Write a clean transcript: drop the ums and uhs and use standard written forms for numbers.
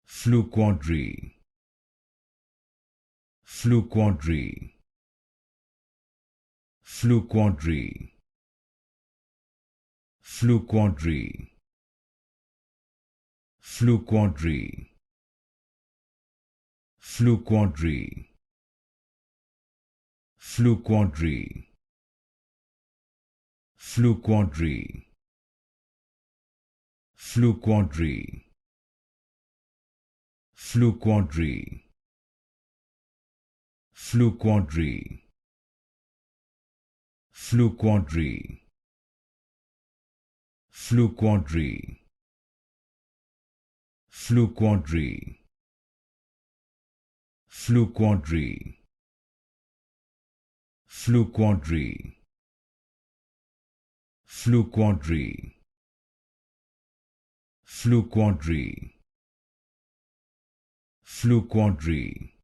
Fluquadri, Fluquadri, Fluquadri, Fluquadri, Fluquadri, Fluquadri, Fluquadri, Fluquadri, Fluquadri, Fluquadri, Fluquadri, Fluquadri, Fluquadri, Fluquadri, Fluquadri, Fluquadri, Fluquadri, Fluquadri, Fluquadri,